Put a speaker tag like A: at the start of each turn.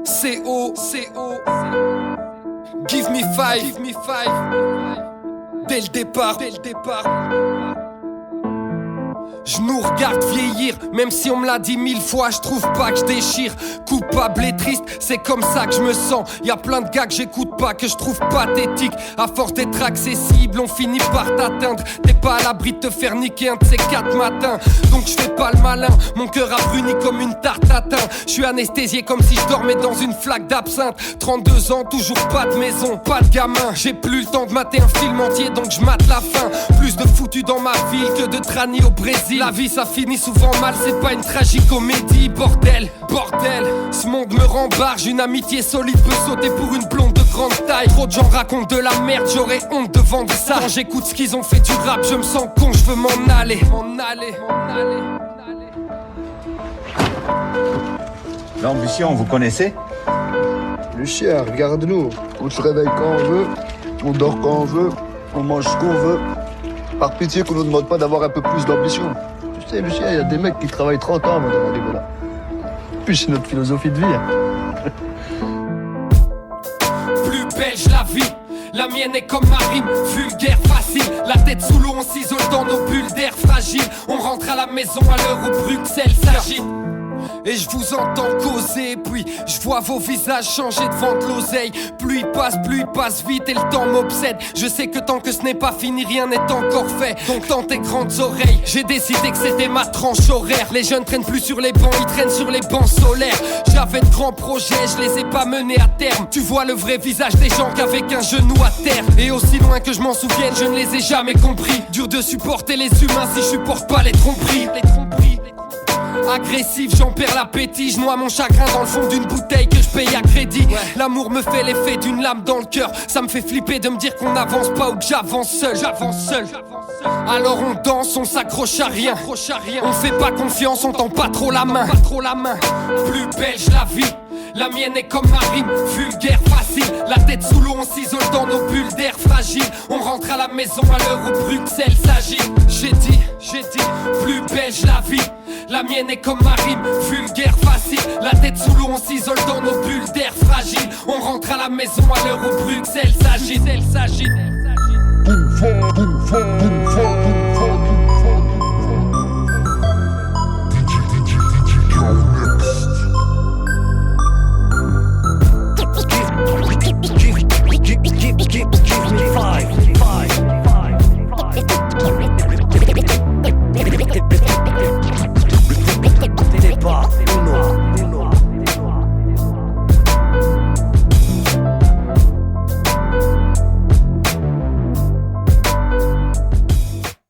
A: CO, give me five, dès le départ. Je nous regarde vieillir, même si on me l'a dit 1000 fois, je trouve pas que je déchire. Coupable et triste, c'est comme ça que je me sens. Y'a plein de gars que j'écoute pas, que je trouve pathétique. À force d'être accessible, on finit par t'atteindre. T'es pas à l'abri de te faire niquer un de ces 4 matins. Donc je fais pas le malin, mon cœur a bruni comme une tarte tatin. Je suis anesthésié comme si je dormais dans une flaque d'absinthe. 32 ans, toujours pas de maison, pas de gamin. J'ai plus le temps de mater un film entier, donc je mate la fin. Plus de foutus dans ma ville que de tranny au Brésil. La vie ça finit souvent mal, c'est pas une tragicomédie. Bordel, ce monde me rembarge. Une amitié solide peut sauter pour une blonde de grande taille. Trop de gens racontent de la merde, j'aurais honte de vendre ça. Quand j'écoute ce qu'ils ont fait du rap, je me sens con, je veux m'en aller.
B: L'ambition, vous connaissez?
C: Lucien, regarde-nous. On se réveille quand on veut, on dort quand on veut, on mange ce qu'on veut. Par pitié qu'on nous demande pas d'avoir un peu plus d'ambition. Tu sais, Lucien, il y a des mecs qui travaillent 30 ans avant d'en arriver là. Puis c'est notre philosophie de vie.
A: Plus belge la vie, la mienne est comme ma rime, vulgaire, facile. La tête sous l'eau, on s'isole dans nos bulles d'air fragiles. On rentre à la maison à l'heure où Bruxelles s'agite. Et je vous entends causer, puis je vois vos visages changer devant de l'oseille. Plus il passe vite et le temps m'obsède. Je sais que tant que ce n'est pas fini, rien n'est encore fait. Donc tends tes grandes oreilles, j'ai décidé que c'était ma tranche horaire. Les jeunes traînent plus sur les bancs, ils traînent sur les bancs solaires. J'avais de grands projets, je les ai pas menés à terme. Tu vois le vrai visage des gens qu'avec un genou à terre. Et aussi loin que je m'en souvienne, je ne les ai jamais compris. Dur de supporter les humains si je supporte pas les tromperies. Agressif, j'en perds l'appétit. Je noie mon chagrin dans le fond d'une bouteille que je paye à crédit. L'amour me fait l'effet d'une lame dans le cœur. Ça me fait flipper de me dire qu'on n'avance pas ou que j'avance seul. Alors on danse, on s'accroche à rien. On fait pas confiance, on tend pas trop la main. Plus belge la vie, la mienne est comme ma rime, vulgaire, facile. La tête sous l'eau, on s'isole dans nos bulles d'air fragiles. On rentre à la maison à l'heure où Bruxelles s'agite. J'ai dit, plus belge la vie, la mienne est comme ma rime, vulgaire, facile. La tête sous l'eau, on s'isole dans nos bulles d'air fragiles. On rentre à la maison à l'heure où Bruxelles s'agite.